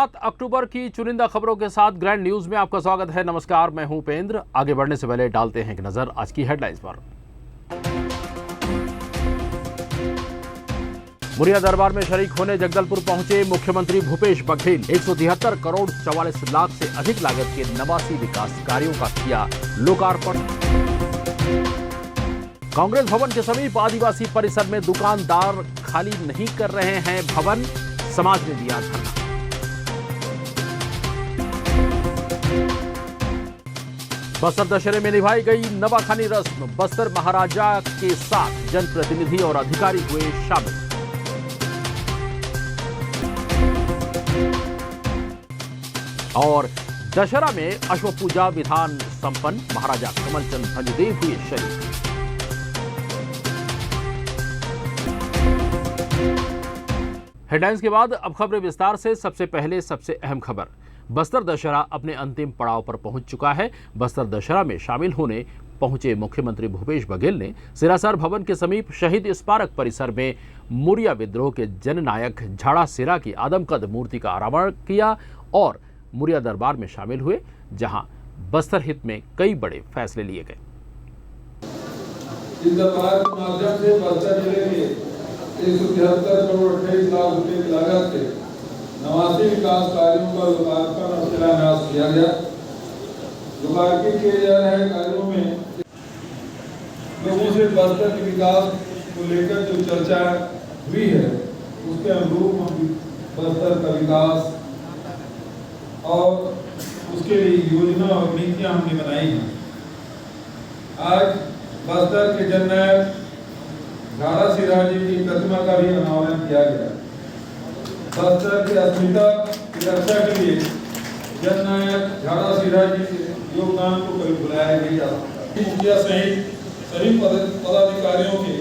7 अक्टूबर की चुनिंदा खबरों के साथ ग्रैंड न्यूज में आपका स्वागत है। नमस्कार, मैं हूं उपेंद्र। आगे बढ़ने से पहले डालते हैं एक नजर आज की हेडलाइंस पर। मुरिया दरबार में शरीक होने जगदलपुर पहुंचे मुख्यमंत्री भूपेश बघेल। 173 करोड़ 44 लाख से अधिक लागत के 89 विकास कार्यों का किया लोकार्पण। कांग्रेस भवन के समीप आदिवासी परिसर में दुकानदार खाली नहीं कर रहे हैं भवन, समाज ने दिया धरना। बस्तर दशहरे में निभाई गई नवाखानी रस्म, बस्तर महाराजा के साथ जनप्रतिनिधि और अधिकारी हुए शामिल। और दशहरा में अश्व पूजा विधान संपन्न, महाराजा कमलचंद भंजदेव हुए शरीक। हेडलाइंस के बाद अब खबरें विस्तार से। सबसे पहले सबसे अहम खबर, बस्तर दशहरा अपने अंतिम पड़ाव पर पहुंच चुका है। बस्तर दशहरा में शामिल होने पहुंचे मुख्यमंत्री भूपेश बघेल ने सिरासार भवन के समीप शहीद स्मारक परिसर में मुरिया विद्रोह के जननायक झाड़ा सिरा की आदमकद मूर्ति का अनावरण किया और मुरिया दरबार में शामिल हुए, जहां बस्तर हित में कई बड़े फैसले लिए गए। इस दरबार के माध्यम से बस्तर जिले के 173 करोड़ 28 लाख रुपए की लागत से 89 विकास कार्यों का लोकार्पण और शिलान्यास किया गया। लोकार्पित किए जा रहे कार्यों में लोगों से बस्तर के विकास को लेकर जो चर्चा हुई है, उसके अनुरूप हम बस्तर का विकास और उसके लिए योजना और नीतियां हमने बनाई हैं। आज बस्तर के जननायक झाड़ा सिरा जी की प्रतिमा का भी अनावरण किया गया। बस्तर की अस्मिता की रक्षा के लिए जननायक झाड़ा सिरा जी के योगदान को कभी बुलाया नहीं जा सकता। मुखिया सहित सभी पदाधिकारियों के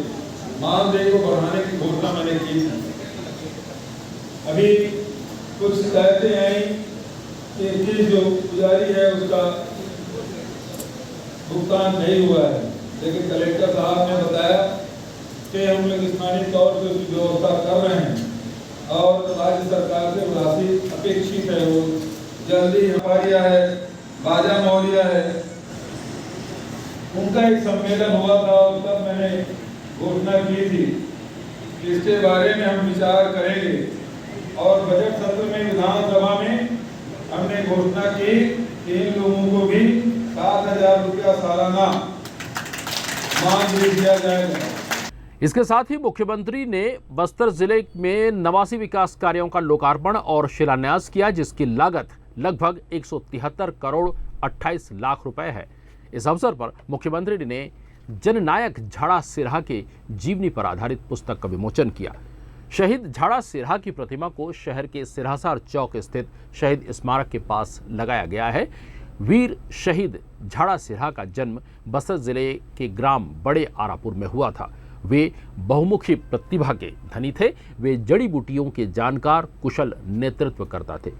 मानदेय को बढ़ाने की घोषणा मैंने की थी। अभी कुछ शिकायतें आई कि जो पुजारी है उसका भुगतान नहीं हुआ है, लेकिन कलेक्टर साहब ने बताया कि हम लोग स्थानीय तौर पर उसकी व्यवस्था कर रहे हैं और राज्य सरकार से राशि अपेक्षित है। वो जल्दी हमारिया है, बाजा मौलिया है, उनका एक सम्मेलन हुआ था और तब मैंने घोषणा की थी कि इसके बारे में हम विचार करेंगे। और बजट सत्र में विधानसभा में हमने घोषणा की कि इन लोगों को भी 7,000 रुपया सालाना मानदेय दिया जाएगा। इसके साथ ही मुख्यमंत्री ने बस्तर जिले में 89 विकास कार्यों का लोकार्पण और शिलान्यास किया, जिसकी लागत लगभग 173 करोड़ 28 लाख रुपए है। इस अवसर पर मुख्यमंत्री ने जननायक झाड़ा सिरहा के जीवनी पर आधारित पुस्तक का विमोचन किया। शहीद झाड़ा सिरहा की प्रतिमा को शहर के सिरहासार चौक स्थित शहीद स्मारक के पास लगाया गया है। वीर शहीद झाड़ा सिरहा का जन्म बस्तर जिले के ग्राम बड़े आरापुर में हुआ था। वे बहुमुखी प्रतिभा के धनी थे। वे जड़ी बूटियों के जानकार, कुशल नेतृत्व करता थे।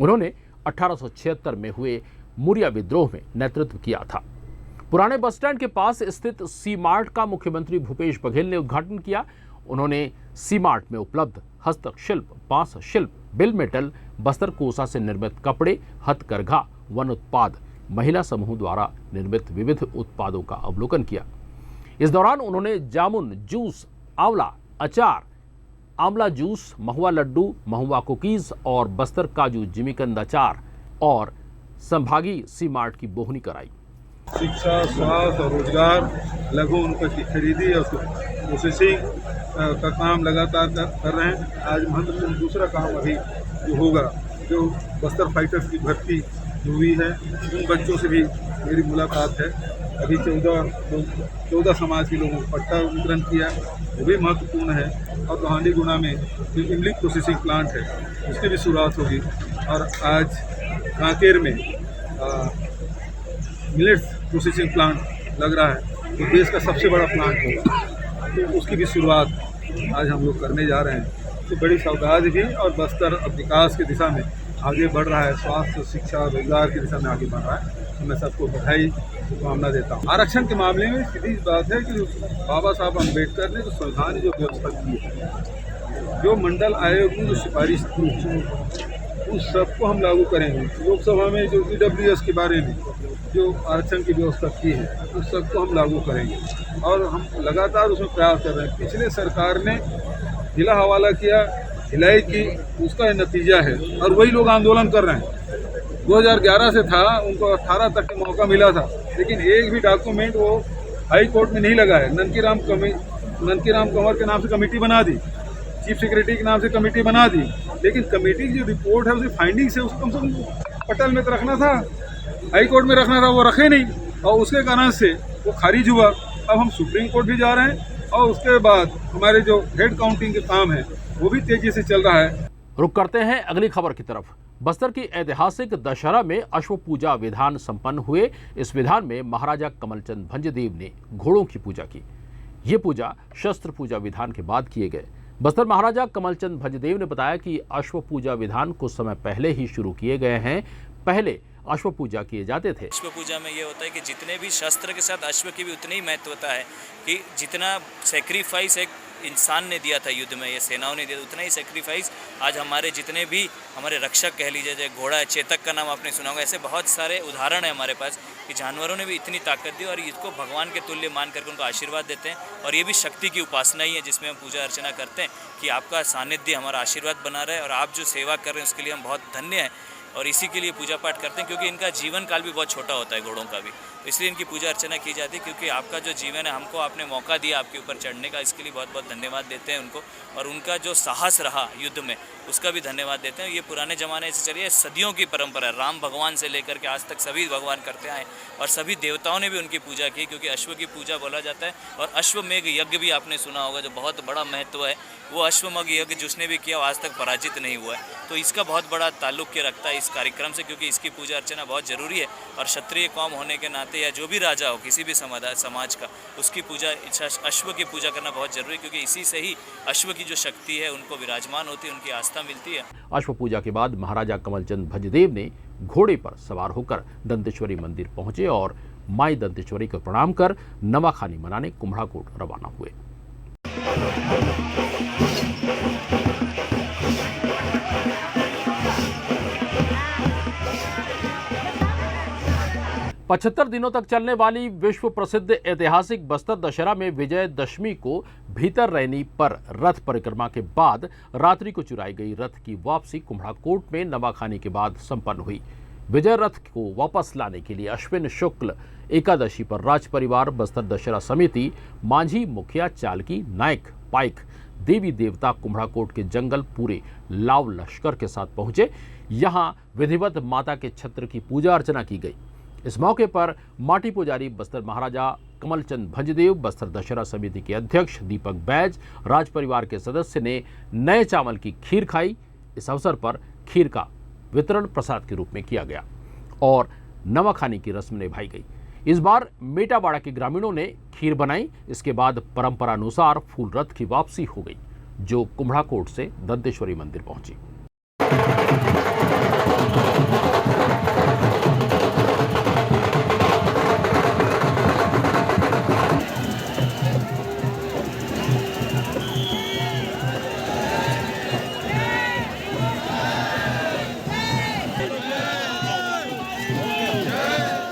उन्होंने 1876 में हुए मुरिया विद्रोह में नेतृत्व किया था। पुराने बस स्टैंड के पास स्थित सी मार्ट का मुख्यमंत्री भूपेश बघेल ने उद्घाटन किया। उन्होंने सी मार्ट में उपलब्ध हस्तशिल्प, बांस शिल्प, बिल मेटल, बस्तर कोसा से निर्मित कपड़े, हथकरघा, वन उत्पाद, महिला समूह द्वारा निर्मित विविध उत्पादों का अवलोकन किया। इस दौरान उन्होंने जामुन जूस, आंवला अचार, आंवला जूस, महुआ लड्डू, महुआ कुकीज और बस्तर काजू जिमीकंद अचार और संभागी सी मार्ट की बोहनी कराई। शिक्षा, स्वास्थ्य और रोजगार, लघु उनकी खरीदी और प्रोसेसिंग का काम लगातार कर रहे हैं। आज महत्वपूर्ण दूसरा काम अभी जो होगा, जो बस्तर फाइटर्स की भर्ती जो हुई है, उन बच्चों से भी मेरी मुलाकात है। अभी 14 समाज के लोगों को पट्टा वितरण किया, वो भी महत्वपूर्ण है। और लोहांडी गुना में जो इमली प्रोसेसिंग प्लांट है, उसकी भी शुरुआत होगी। और आज कांकेर में मिलेट्स प्रोसेसिंग प्लांट लग रहा है, तो देश का सबसे बड़ा प्लांट होगा, तो उसकी भी शुरुआत आज हम लोग करने जा रहे हैं। तो बड़ी सौगात भी, और बस्तर अब विकास की दिशा में आगे बढ़ रहा है, स्वास्थ्य, शिक्षा, रोजगार की दिशा में आगे बढ़ रहा है। तो मैं सबको बधाई, शुभकामना देता हूँ। आरक्षण के मामले में सीधी बात है कि बाबा साहब अम्बेडकर ने जो संविधान जो व्यवस्था की है, जो मंडल आयोग ने जो सिफारिश की, उस सबको हम लागू करेंगे। लोकसभा में जो EWS के बारे में जो आरक्षण की व्यवस्था की है उस सबको हम लागू करेंगे और हम लगातार उसमें प्रयास कर रहे हैं। पिछले सरकार ने जिला हवाला किया, ढिलाई की, उसका नतीजा है और वही लोग आंदोलन कर रहे हैं। 2011 से था, उनको 18 तक का मौका मिला था, लेकिन एक भी डॉक्यूमेंट वो हाई कोर्ट में नहीं लगा है। ननकी राम कंवर के नाम से कमेटी बना दी, चीफ सेक्रेटरी के नाम से कमेटी बना दी, लेकिन कमेटी की जो रिपोर्ट है उसकी फाइंडिंग्स है, उसको कम से कम पटल में तो रखना था, हाई कोर्ट में रखना था, वो रखे नहीं और उसके कारण से वो खारिज हुआ। अब हम सुप्रीम कोर्ट भी जा रहे हैं और उसके बाद हमारे जो हेड काउंटिंग के काम है वो भी तेजी से चल रहा है। रुक करते हैं अगली खबर की तरफ। बस्तर की ऐतिहासिक दशहरा में अश्व पूजा विधान संपन्न हुए। इस विधान में महाराजा कमलचंद भंजदेव ने घोड़ों की पूजा की। ये पूजा शस्त्र पूजा विधान के बाद किए गए। बस्तर महाराजा कमलचंद भंजदेव ने बताया कि अश्व पूजा विधान कुछ समय पहले ही शुरू किए गए हैं। पहले अश्व पूजा किए जाते थे। अश्व पूजा में ये होता है कि जितने भी शस्त्र के साथ अश्व की भी उतनी ही महत्वता है कि जितना सेक्रीफाइस एक इंसान ने दिया था युद्ध में, ये सेनाओं ने दिया, उतना ही सेक्रीफाइस आज हमारे जितने भी हमारे रक्षक कह लीजिए, जैसे घोड़ा है, चेतक का नाम आपने सुना होगा, ऐसे बहुत सारे उदाहरण है हमारे पास कि जानवरों ने भी इतनी ताकत दी और इसको भगवान के तुल्य मान करके उनको आशीर्वाद देते हैं। और ये भी शक्ति की उपासना ही है जिसमें हम पूजा अर्चना करते हैं कि आपका सानिध्य हमारा आशीर्वाद बना रहे और आप जो सेवा कर रहे हैं उसके लिए हम बहुत धन्य हैं और इसी के लिए पूजा पाठ करते हैं, क्योंकि इनका जीवन काल भी बहुत छोटा होता है घोड़ों का भी, इसलिए इनकी पूजा अर्चना की जाती है। क्योंकि आपका जो जीवन है, हमको आपने मौका दिया आपके ऊपर चढ़ने का, इसके लिए बहुत बहुत धन्यवाद देते हैं उनको। और उनका जो साहस रहा युद्ध में उसका भी धन्यवाद देते हैं। ये पुराने ज़माने से चलिए सदियों की परंपरा है, राम भगवान से लेकर के आज तक सभी भगवान करते आए और सभी देवताओं ने भी उनकी पूजा की, क्योंकि अश्व की पूजा बोला जाता है। और अश्वमेघ यज्ञ भी आपने सुना होगा, जो बहुत बड़ा महत्व है, वो अश्वमेघ यज्ञ जिसने भी किया आज तक पराजित नहीं हुआ है। तो इसका बहुत बड़ा ताल्लुक्य रखता है इस कार्यक्रम से, क्योंकि इसकी पूजा अर्चना बहुत ज़रूरी है। और क्षत्रिय कौम होने के नाते या जो भी राजा हो किसी भी समाज का, उसकी पूजा अश्व की पूजा करना बहुत ज़रूरी है, क्योंकि इसी से ही अश्व की जो शक्ति है उनको विराजमान होती है, उनकी आस्था मिलती है। अश्व पूजा के बाद महाराजा कमलचंद भंजदेव ने घोड़े पर सवार होकर दंतेश्वरी मंदिर पहुंचे और माई दंतेश्वरी को प्रणाम कर नवाखानी मनाने कुम्हड़ाकोट रवाना हुए। 75 दिनों तक चलने वाली विश्व प्रसिद्ध ऐतिहासिक बस्तर दशहरा में विजयदशमी को भीतर रैनी पर रथ परिक्रमा के बाद रात्रि को चुराई गई रथ की वापसी कुम्हड़ाकोट में नवाखानी के बाद संपन्न हुई। विजय रथ को वापस लाने के लिए अश्विन शुक्ल एकादशी पर राज परिवार, बस्तर दशहरा समिति, मांझी, मुखिया, चालकी, नायक, पाइक, देवी देवता कुम्हड़ाकोट के जंगल पूरे लाव लश्कर के साथ पहुंचे। यहां विधिवत माता के छत्र की पूजा अर्चना की गई। इस मौके पर माटी पुजारी बस्तर महाराजा कमलचंद भंजदेव, बस्तर दशहरा समिति के अध्यक्ष दीपक बैज, राज परिवार के सदस्य ने नए चावल की खीर खाई। इस अवसर पर खीर का वितरण प्रसाद के रूप में किया गया और नवाखानी की रस्म निभाई गई। इस बार मेटाबाड़ा के ग्रामीणों ने खीर बनाई। इसके बाद परंपरा अनुसार फूल रथ की वापसी हो गई, जो कुम्हड़ाकोट से दंतेश्वरी मंदिर पहुंची।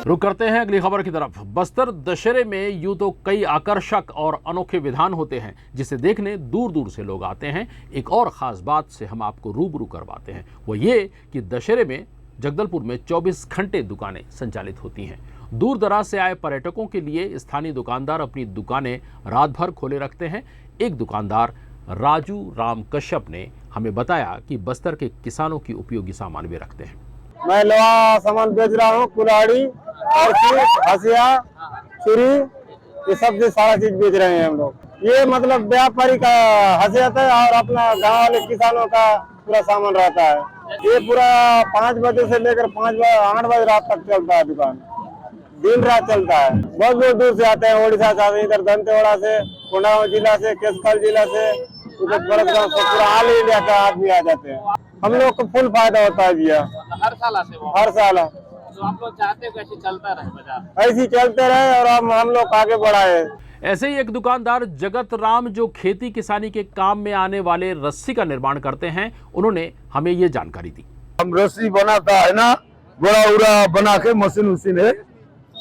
रुक करते हैं अगली खबर की तरफ। बस्तर दशहरे में यूं तो कई आकर्षक और अनोखे विधान होते हैं जिसे देखने दूर दूर से लोग आते हैं। एक और खास बात से हम आपको रूबरू करवाते हैं, वो ये कि दशहरे में जगदलपुर में 24 घंटे दुकानें संचालित होती हैं। दूर दराज से आए पर्यटकों के लिए स्थानीय दुकानदार अपनी दुकानें रात भर खोले रखते हैं। एक दुकानदार राजू राम कश्यप ने हमें बताया कि बस्तर के किसानों की उपयोगी सामान वे रखते हैं। मैं लोहा सामान बेच रहा हूँ, कुल्हाड़ी, हसिया, छुरी, ये सब सारा चीज बेच रहे हैं हम लोग। ये मतलब व्यापारी का हैसियत है और अपना गांव वाले किसानों का पूरा सामान रहता है। ये पूरा 5 बजे से लेकर 8 बजे रात तक चलता है दुकान, दिन रात चलता है। बहुत दूर दूर से आते हैं, ओडिशा से आते हैं, इधर दंतेवाड़ा से, कोंडागांव जिला से, केसखल जिला से, पूरा ऑल इंडिया का आदमी आ जाते हैं। हम लोग को फुल फायदा होता है भैया, हर साल आते हो? हर साल। तो आप लोग चाहते हो कैसे चलता रहे बाजार? ऐसे चलते रहे और हम लोग आगे बढ़ाए। ऐसे ही एक दुकानदार जगत राम, जो खेती किसानी के काम में आने वाले रस्सी का निर्माण करते हैं, उन्होंने हमें ये जानकारी दी। हम रस्सी बनाता है ना, बड़ा उड़ा बना के मशीन है,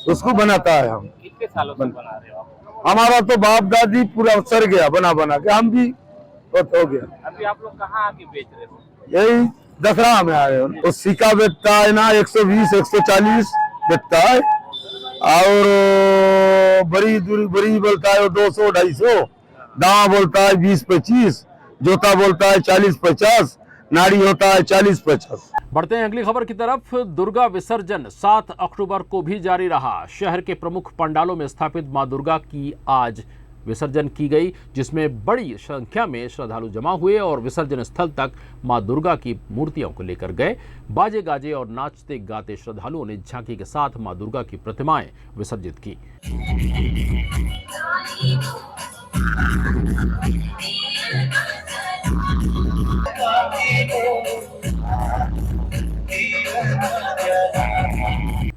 उसको बनाता है। हम कितने सालों से बना रहे हो आप? हमारा तो बाप दादी पूरा सर गया बना बना के, हम भी बहुत हो गया। अभी आप लोग कहाँ आके बेच रहे हो? यही दसरा में आए हैं। तो सिक्का बेचता है ना 120 140 बेचता है, और बड़ी बोलता है 200 250, दावा बोलता है 20-25, जोता बोलता है 40-50, नाड़ी होता है 40-50। बढ़ते हैं अगली खबर की तरफ। दुर्गा विसर्जन 7 अक्टूबर को भी जारी रहा। शहर के प्रमुख पंडालों में स्थापित मां दुर्गा की आज विसर्जन की गई, जिसमें बड़ी संख्या में श्रद्धालु जमा हुए और विसर्जन स्थल तक मां दुर्गा की मूर्तियों को लेकर गए। बाजे गाजे और नाचते गाते श्रद्धालुओं ने झांकी के साथ मां दुर्गा की प्रतिमाएं विसर्जित की।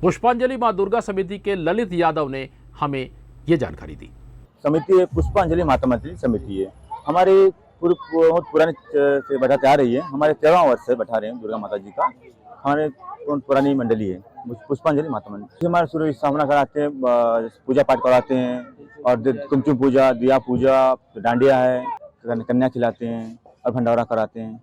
पुष्पांजलि मां दुर्गा समिति के ललित यादव ने हमें ये जानकारी दी। समिति पुष्पांजलि माता मंत्री समिति है, हमारी बहुत पुराने से बैठाते आ रही है। हमारे 13वां वर्ष से बैठा रहे हैं दुर्गा माता जी का, हमारे पुरानी मंडली है पुष्पांजलि माता मंडली। हमारे सूर्य स्थापना कराते हैं, पूजा पाठ कराते हैं, और कुमकुम पूजा, दिया पूजा, डांडिया है, कन्या खिलाते हैं और भंडारा कराते हैं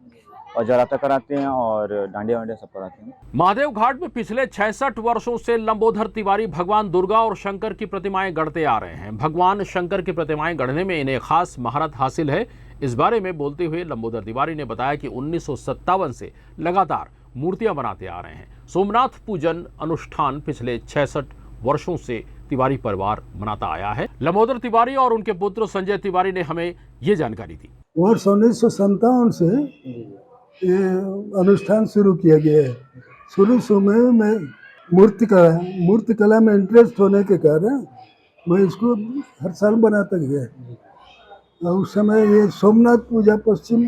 और जगराता कराते हैं और डांडिया वांडिया सब कराते हैं। महादेव घाट में पिछले 66 वर्षों से लंबोदर तिवारी भगवान दुर्गा और शंकर की प्रतिमाएं गढ़ते आ रहे हैं। भगवान शंकर की प्रतिमाएं गढ़ने में इन्हें खास महारत हासिल है। इस बारे में बोलते हुए लंबोदर तिवारी ने बताया कि 1957 से लगातार मूर्तियां बनाते आ रहे हैं। सोमनाथ पूजन अनुष्ठान पिछले 66 वर्षों से तिवारी परिवार मनाता आया है। लंबोदर तिवारी और उनके पुत्र संजय तिवारी ने हमें ये जानकारी दी। वर्ष 1957 से ये अनुष्ठान शुरू किया गया है। शुरू में मैं मूर्ति कला में इंटरेस्ट होने के कारण मैं इसको हर साल बनाता गया। और उस समय ये सोमनाथ पूजा, पश्चिम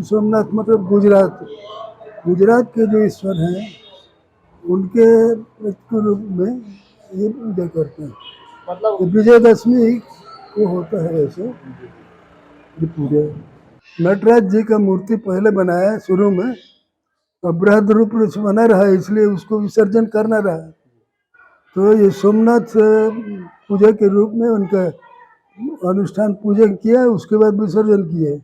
सोमनाथ मतलब गुजरात के जो ईश्वर हैं उनके रूप में ये पूजा करते हैं। मतलब विजयदशमी को होता है ऐसे ये पूजा। नटराज जी का मूर्ति पहले बनाया शुरू में, अब बृहद रूप में बना रहा है, इसलिए उसको विसर्जन करना रहा। तो ये सोमनाथ पूजा के रूप में उनका अनुष्ठान पूजन किया, उसके बाद विसर्जन किए।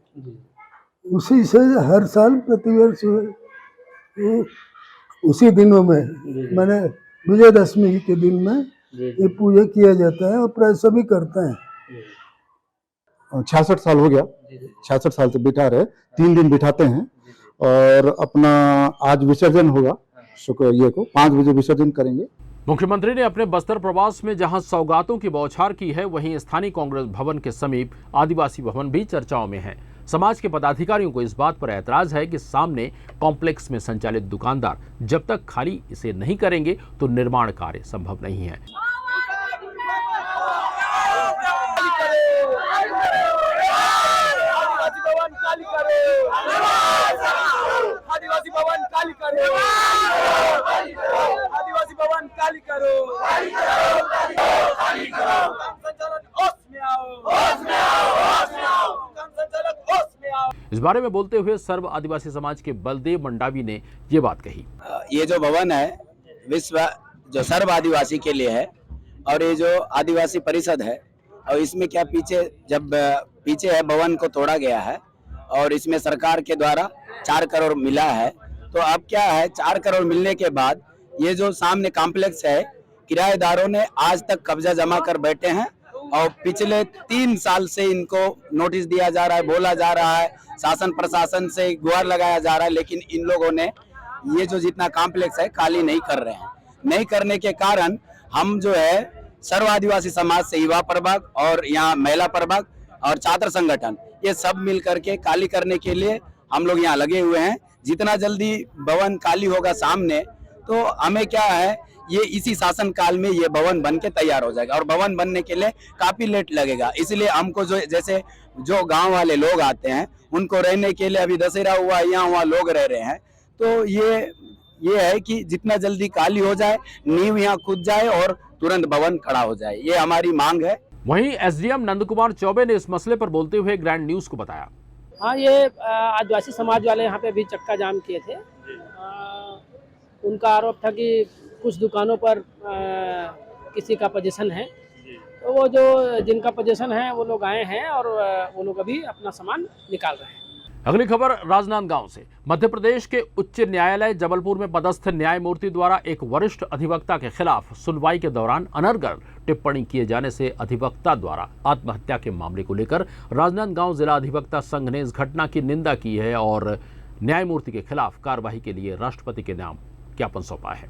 उसी से हर साल प्रतिवर्ष उसी दिनों में मैंने विजयदशमी के दिन में ये पूजा किया जाता है और प्राय सभी करते हैं। 66 साल हो गया, 66 साल से बिठा रहे, 3 दिन बिठाते हैं और अपना आज विसर्जन होगा। शुक्र ये को 5 बजे विसर्जन करेंगे। मुख्यमंत्री ने अपने बस्तर प्रवास में जहां सौगातों की बौछार की है, वहीं स्थानीय कांग्रेस भवन के समीप आदिवासी भवन भी चर्चाओं में है। समाज के पदाधिकारियों को इस बात पर ऐतराज है कि सामने कॉम्प्लेक्स में संचालित दुकानदार जब तक खाली इसे नहीं करेंगे तो निर्माण कार्य संभव नहीं है। इस बारे में बोलते हुए सर्व आदिवासी समाज के बलदेव मंडावी ने ये बात कही। ये जो भवन है विश्व जो सर्व आदिवासी के लिए है, और ये जो आदिवासी परिषद है, और इसमें क्या पीछे है भवन को तोड़ा गया है और इसमें सरकार के द्वारा 4 करोड़ मिला है। तो अब क्या है, 4 करोड़ मिलने के बाद ये जो सामने कॉम्प्लेक्स है, किराएदारों ने आज तक कब्जा जमा कर बैठे हैं और पिछले 3 साल से इनको नोटिस दिया जा रहा है, बोला जा रहा है, शासन प्रशासन से गुहार लगाया जा रहा है, लेकिन इन लोगों ने ये जो जितना कॉम्प्लेक्स है खाली नहीं कर रहे हैं। नहीं करने के कारण हम जो है सर्व आदिवासी समाज से युवा प्रभाग और यहाँ महिला प्रभाग और छात्र संगठन ये सब मिल करके खाली करने के लिए हम लोग यहाँ लगे हुए हैं। जितना जल्दी भवन खाली होगा सामने, तो हमें क्या है, ये इसी शासन काल में ये भवन बन के तैयार हो जाएगा और भवन बनने के लिए काफी लेट लगेगा। इसलिए हमको जैसे जो गांव वाले लोग आते हैं उनको रहने के लिए, अभी दशहरा हुआ, यहाँ वहाँ लोग रह रहे हैं, तो ये है कि जितना जल्दी खाली हो जाए, नींव यहाँ खुद जाए और तुरंत भवन खड़ा हो जाए, ये हमारी मांग है। वहीं एसडीएम नंद कुमार चौबे ने इस मसले पर बोलते हुए ग्रैंड न्यूज को बताया। हाँ, ये आदिवासी समाज वाले यहाँ पे भी चक्का जाम किए थे। उनका आरोप था कि कुछ दुकानों पर किसी का पोजीशन है, तो वो जो जिनका पोजीशन है वो लोग आए हैं और वो लोग अभी अपना सामान निकाल रहे हैं। अगली खबर राजनांदगांव से। मध्य प्रदेश के उच्च न्यायालय जबलपुर में पदस्थ न्यायमूर्ति द्वारा एक वरिष्ठ अधिवक्ता के खिलाफ सुनवाई के दौरान अनर्गल टिप्पणी किए जाने से अधिवक्ता द्वारा आत्महत्या के मामले को लेकर राजनांदगांव जिला अधिवक्ता संघ ने इस घटना की निंदा की है और न्यायमूर्ति के खिलाफ कार्रवाई के लिए राष्ट्रपति के नाम ज्ञापन सौंपा है।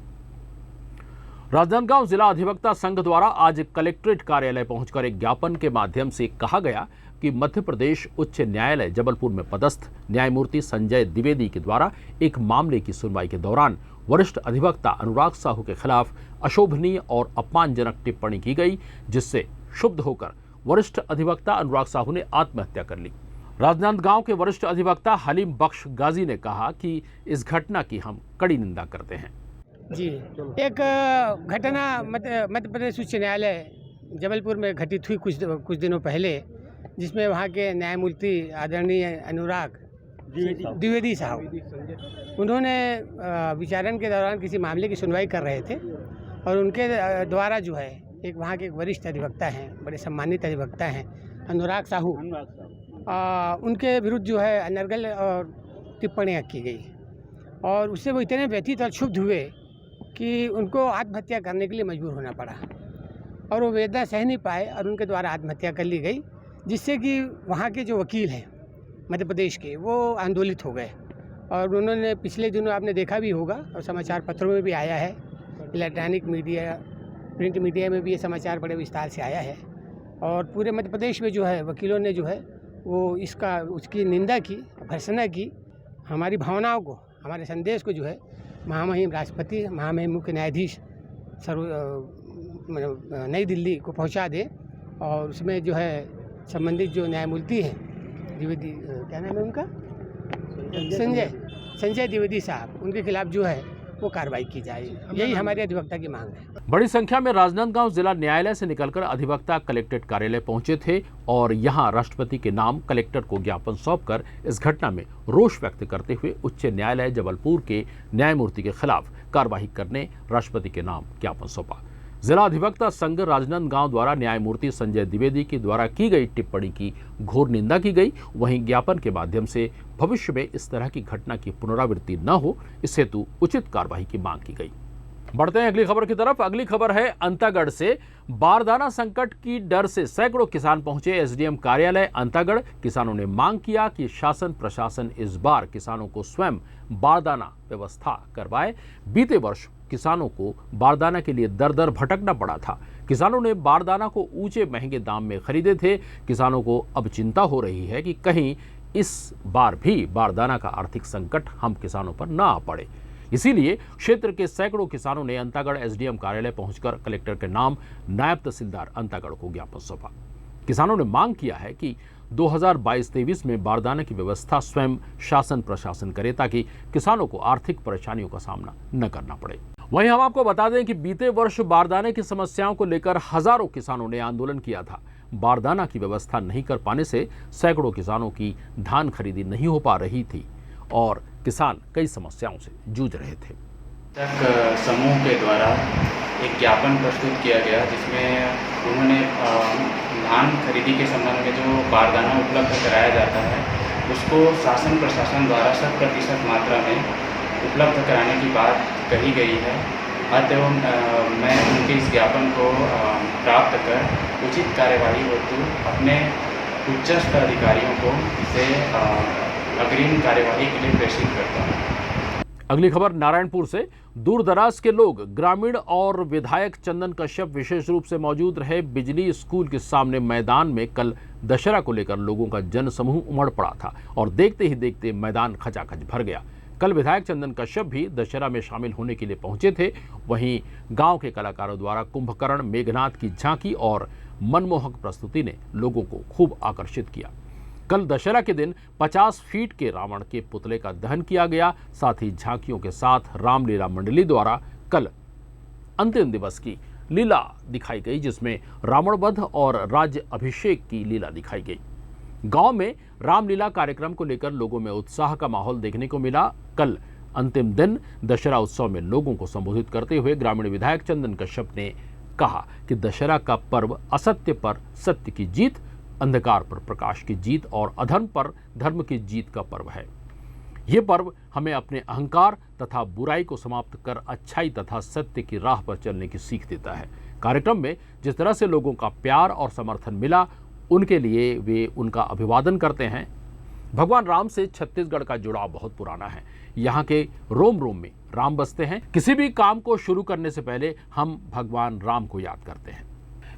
राजनांदगांव जिला अधिवक्ता संघ द्वारा आज कलेक्ट्रेट कार्यालय पहुंचकर एक ज्ञापन के माध्यम से कहा गया कि मध्य प्रदेश उच्च न्यायालय जबलपुर में पदस्थ न्यायमूर्ति संजय द्विवेदी के द्वारा एक मामले की सुनवाई के दौरान वरिष्ठ अधिवक्ता अनुराग साहू के खिलाफ अशोभनीय और अपमानजनक टिप्पणी की गई, जिससे क्षुब्ध होकर वरिष्ठ अधिवक्ता अनुराग साहू ने आत्महत्या कर ली। राजनांदगांव के वरिष्ठ अधिवक्ता हलीम बख्श गाजी ने कहा कि इस घटना की हम कड़ी निंदा करते हैं। जी, एक घटना मध्य प्रदेश उच्च न्यायालय जबलपुर में घटित हुई कुछ दिनों पहले, जिसमें वहाँ के न्यायमूर्ति आदरणीय अनुराग द्विवेदी साहब उन्होंने विचारण के दौरान किसी मामले की सुनवाई कर रहे थे और उनके द्वारा जो है एक वहाँ के एक वरिष्ठ अधिवक्ता हैं, बड़े सम्मानित अधिवक्ता हैं अनुराग साहू, उनके विरुद्ध जो है अनर्गल और टिप्पणियाँ की गई और उससे वो इतने व्यथित और क्षुब्ध हुए कि उनको आत्महत्या करने के लिए मजबूर होना पड़ा और वो वेदना सह नहीं पाए और उनके द्वारा आत्महत्या कर ली गई, जिससे कि वहाँ के जो वकील हैं मध्य प्रदेश के वो आंदोलित हो गए और उन्होंने पिछले दिनों आपने देखा भी होगा और समाचार पत्रों में भी आया है, इलेक्ट्रॉनिक मीडिया प्रिंट मीडिया में भी ये समाचार बड़े विस्तार से आया है और पूरे मध्य प्रदेश में जो है वकीलों ने जो है वो उसकी निंदा की, भर्त्सना की, हमारी भावनाओं को, हमारे संदेश को जो है महामहिम राष्ट्रपति, महामहिम मुख्य न्यायाधीश नई दिल्ली को पहुंचा दें और उसमें जो है संबंधित जो न्यायमूर्ति हैं द्विवेदी, क्या नाम है उनका, संजय द्विवेदी साहब, उनके खिलाफ जो है वो कार्रवाई की जाए, यही हमारे अधिवक्ता की मांग है। बड़ी संख्या में राजनांदगांव जिला न्यायालय से निकलकर अधिवक्ता कलेक्ट्रेट कार्यालय पहुंचे थे और यहां राष्ट्रपति के नाम कलेक्टर को ज्ञापन सौंपकर इस घटना में रोष व्यक्त करते हुए उच्च न्यायालय जबलपुर के न्यायमूर्ति के खिलाफ कार्रवाई करने राष्ट्रपति के नाम ज्ञापन सौंपा। जिला अधिवक्ता संघ राजनांदगांव द्वारा न्यायमूर्ति संजय द्विवेदी के द्वारा की गई टिप्पणी की घोर निंदा की गई। वहीं ज्ञापन के माध्यम से भविष्य में इस तरह की घटना की पुनरावृत्ति न हो, इस हेतु उचित कार्रवाई की मांग की गई। बढ़ते हैं अगली खबर की तरफ। अगली खबर है अंतागढ़ से। बारदाना संकट की डर से सैकड़ों किसान पहुंचे एसडीएम कार्यालय अंतागढ़। किसानों ने मांग किया कि शासन प्रशासन इस बार किसानों को स्वयं बारदाना व्यवस्था करवाए। बीते वर्ष किसानों को बारदाना के लिए दर दर भटकना पड़ा था। किसानों ने बारदाना को ऊंचे महंगे दाम में खरीदे थे। किसानों को अब चिंता हो रही है कि कहीं इस बार भी बारदाना का आर्थिक संकट हम किसानों पर न आ पड़े। इसीलिए क्षेत्र के सैकड़ों किसानों ने अंतागढ़ एसडीएम कार्यालय पहुंचकर कलेक्टर के नाम नायब तहसीलदार अंतागढ़ को ज्ञापन सौंपा। किसानों ने मांग किया है कि 2022-23 में बारदाने की व्यवस्था स्वयं शासन प्रशासन करे ताकि किसानों को आर्थिक परेशानियों का सामना न करना पड़े। वहीं हम आपको बता दें कि बीते वर्ष बारदाने की समस्याओं को लेकर हजारों किसानों ने आंदोलन किया था। बारदाना की व्यवस्था नहीं कर पाने से सैकड़ों किसानों की धान खरीदी नहीं हो पा रही थी और किसान कई समस्याओं से जूझ रहे थे। समूह के द्वारा एक ज्ञापन प्रस्तुत किया गया जिसमें उन्होंने धान खरीदी के संबंध में जो बारदाना उपलब्ध कराया जाता है उसको शासन प्रशासन द्वारा 100% मात्रा में उपलब्ध कराने की बात कही गई है। अतः मैं उनके इस ज्ञापन को प्राप्त कर उचित कार्यवाही हेतु अपने उच्चस्थ अधिकारियों को इसे अग्रिम कार्यवाही के लिए प्रेषित करता हूँ। अगली खबर नारायणपुर से। दूर दराज के लोग, ग्रामीण और विधायक चंदन कश्यप विशेष रूप से मौजूद रहे। बिजली स्कूल के सामने मैदान में कल दशहरा को लेकर लोगों का जनसमूह उमड़ पड़ा था और देखते ही देखते मैदान खचाखच भर गया। कल विधायक चंदन कश्यप भी दशहरा में शामिल होने के लिए पहुंचे थे। वहीं गांव के कलाकारों द्वारा कुंभकर्ण, मेघनाथ की झांकी और मनमोहक प्रस्तुति ने लोगों को खूब आकर्षित किया। कल दशहरा के दिन 50 फीट के रावण के पुतले का दहन किया गया। साथ ही झांकियों के साथ रामलीला मंडली द्वारा कल अंतिम दिवस की लीला दिखाई गई, जिसमें रावण वध और राज्य अभिषेक की लीला दिखाई गई। गांव में रामलीला कार्यक्रम को लेकर लोगों में उत्साह का माहौल देखने को मिला। कल अंतिम दिन दशहरा उत्सव में लोगों को संबोधित करते हुए ग्रामीण विधायक चंदन कश्यप ने कहा कि दशहरा का पर्व असत्य पर सत्य की जीत, अंधकार पर प्रकाश की जीत और अधर्म पर धर्म की जीत का पर्व है। ये पर्व हमें अपने अहंकार तथा बुराई को समाप्त कर अच्छाई तथा सत्य की राह पर चलने की सीख देता है। कार्यक्रम में जिस तरह से लोगों का प्यार और समर्थन मिला, उनके लिए वे उनका अभिवादन करते हैं। भगवान राम से छत्तीसगढ़ का जुड़ाव बहुत पुराना है। यहाँ के रोम रोम में राम बसते हैं। किसी भी काम को शुरू करने से पहले हम भगवान राम को याद करते हैं।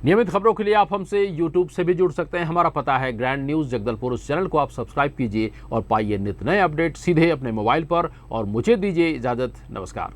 नियमित खबरों के लिए आप हमसे YouTube से भी जुड़ सकते हैं। हमारा पता है ग्रैंड न्यूज़ जगदलपुर। उस चैनल को आप सब्सक्राइब कीजिए और पाइए नित नए अपडेट सीधे अपने मोबाइल पर। और मुझे दीजिए इजाज़त। नमस्कार।